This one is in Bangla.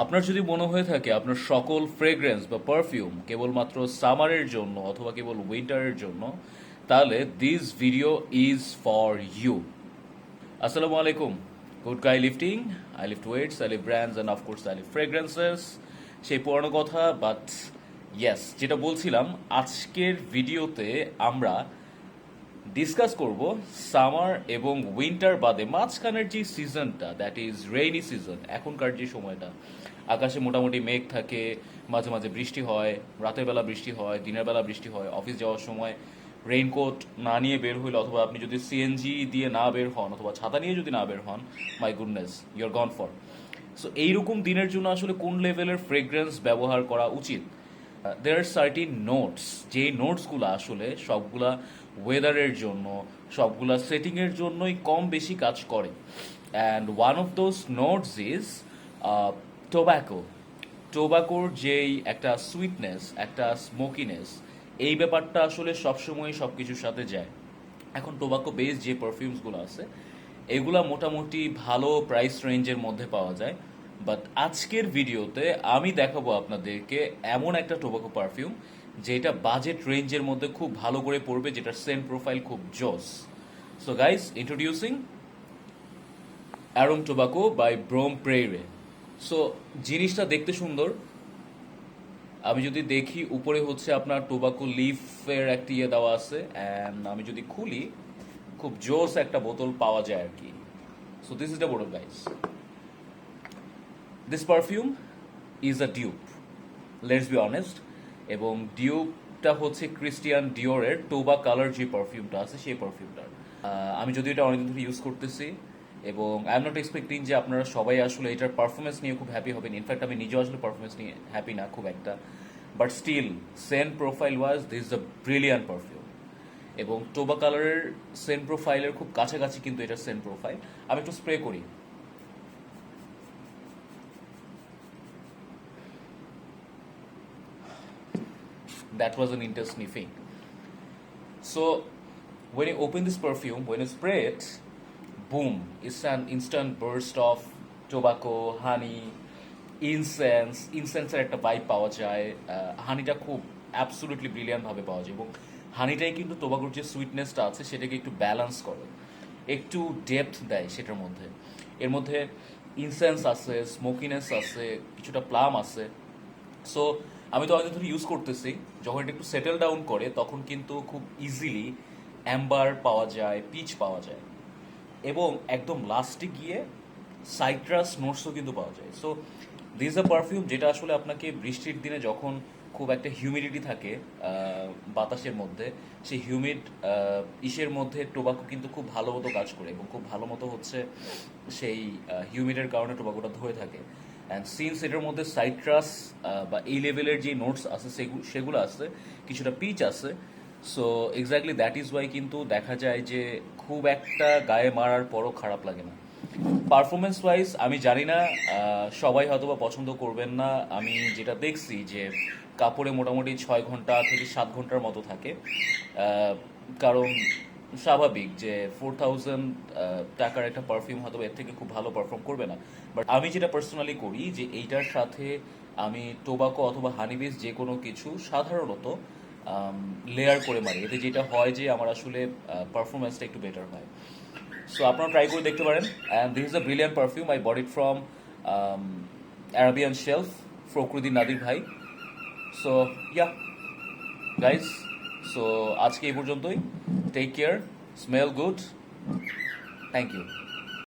আপনার যদি মনে হয়ে থাকে আপনার সকল ফ্রেগ্রেন্স বা পারফিউম কেবলমাত্র সামারের জন্য অথবা কেবল উইন্টারের জন্য, তাহলে this video is for you. আসসালামু আলাইকুম। Good guy lifting, I lift weights, I lift brands and of course I lift fragrances. সেই পুরানো কথা, বাট ইয়েস, যেটা বলছিলাম, আজকের ভিডিওতে আমরা ডিসকাস করব সামার এবং উইন্টার বাদে মাঝখানের যে সিজনটা, দ্যাট ইজ রেইনি সিজন। এখনকার যে সময়টা আকাশে মোটামুটি মেঘ থাকে, মাঝে মাঝে বৃষ্টি হয়, রাতের বেলা বৃষ্টি হয়, দিনের বেলা বৃষ্টি হয়, অফিস যাওয়ার সময় রেইনকোট না নিয়ে বের হইলে অথবা আপনি যদি সিএনজি দিয়ে না বের হন অথবা ছাতা নিয়ে যদি না বের হন, my goodness, you are gone for. So এইরকম দিনের জন্য আসলে কোন লেভেলের ফ্রেগ্রেন্স ব্যবহার করা উচিত? দেয়ার আর সার্টিন নোটস, যে নোটসগুলো আসলে সবগুলা ওয়েদারের জন্য, সবগুলা সেটিংয়ের জন্যই কম বেশি কাজ করে। And one of those notes is tobacco. টোব্যাকোর যেই একটা সুইটনেস, একটা স্মোকিনেস, এই ব্যাপারটা আসলে সবসময় সব কিছুর সাথে যায়। এখন টোব্যাকো বেস যে পারফিউমসগুলো আছে এগুলা মোটামুটি ভালো প্রাইস রেঞ্জের মধ্যে পাওয়া যায়। বাট আজকের ভিডিওতে আমি দেখাবো আপনাদেরকে এমন একটা টোব্যাকো পারফিউম যেটা বাজেট রেঞ্জের মধ্যে খুব ভালো করে পড়বে, যেটার সেন্ট প্রোফাইল খুব জোস। So guys, introducing aroma tobacco by ব্রোম প্রেইরে। সো জিনিসটা দেখতে সুন্দর। আমি যদি দেখি, উপরে হচ্ছে আপনার টোবাকো লিফের একটা ইয়ে দেওয়া আছে, অ্যান্ড আমি যদি খুলি খুব জোস একটা বোতল পাওয়া যায় আর কি। সো দিস ইজ দ্য বোতল guys. This perfume is a dupe, let's be honest. এবং ডিউপটা হচ্ছে ক্রিস্টিয়ান ডিওরের টোবা কালার যে পারফিউমটা আছে সেই পারফিউমটার। আমি যদি এটা অনেকদিন ধরে ইউজ করতেছি, এবং আই এম নট এক্সপেক্টিং যে আপনারা সবাই আসলে এটার পারফরমেন্স নিয়ে খুব হ্যাপি হবেন। ইনফ্যাক্ট আমি নিজেও আসলে পারফরমেন্স নিয়ে হ্যাপি না খুব একটা, but still scent profile was this the brilliant perfume. এবং টোবা কালারের সেন্ট প্রোফাইলের খুব কাছাকাছি কিন্তু এটার সেন্ট প্রোফাইল। আমি একটু স্প্রে করি। That was an intense sniffing. So when you open this perfume, when you spray it, boom, it's an instant burst of tobacco, honey, ইনসেন্সের একটা ভাইব পাওয়া যায়। হানিটা খুব অ্যাবসোলিউটলি ব্রিলিয়ান্ট ভাবে পাওয়া যায়, এবং হানিটাই কিন্তু টোবাকোর যে সুইটনেসটা আছে সেটাকে একটু ব্যালেন্স করে, একটু ডেপথ দেয় সেটার মধ্যে। এর মধ্যে ইনসেন্স আছে, স্মোকিনেস আছে, কিছুটা প্লাম আছে। সো আমি তো অনেক ধরে ইউজ করতেছি, যখন এটা একটু সেটেল ডাউন করে তখন কিন্তু খুব ইজিলি অ্যাম্বার পাওয়া যায়, পিচ পাওয়া যায়, এবং একদম লাস্টে গিয়ে সাইট্রাস নোটসও কিন্তু পাওয়া যায়। সো দিস আ পারফিউম যেটা আসলে আপনাকে বৃষ্টির দিনে যখন খুব একটা হিউমিডিটি থাকে বাতাসের মধ্যে, সেই হিউমিড ইসের মধ্যে টোবাকো কিন্তু খুব ভালো মতো কাজ করে, এবং খুব ভালো মতো হচ্ছে সেই হিউমিডের কারণে টোবাকোটা ধরে থাকে। অ্যান্ড সিন্স এটার মধ্যে সাইট্রাস বা এই লেভেলের যে নোটস আছে সেগুলো আছে, কিছুটা পিচ আছে। So exactly that is Y কিন্তু দেখা যায় যে খুব একটা গায়ে মারার পরও খারাপ লাগে না। পারফরমেন্স ওয়াইজ আমি জানি না, সবাই হয়তো বা পছন্দ করবেন না। আমি যেটা দেখছি যে কাপড়ে মোটামুটি 6 ঘন্টা থেকে 7 ঘন্টার মতো থাকে, কারণ স্বাভাবিক যে 4000 টাকার একটা পারফিউম হয়তো এর থেকে খুব ভালো পারফর্ম করবে না। বাট আমি যেটা পার্সোনালি করি যে এইটার সাথে আমি টোবাকো অথবা হানিবেস যে কোনো কিছু সাধারণত লেয়ার করে মারি, এতে যেটা হয় যে আমার আসলে পারফরমেন্সটা একটু বেটার হয়। সো আপনারা ট্রাই করে দেখতে পারেন। And this is a brilliant perfume, I bought it from Arabian Shelf, Fakhruddin Nadir ভাই। সো ইয়া গাইস, সো আজকে এই পর্যন্তই। Take care, smell good, thank you.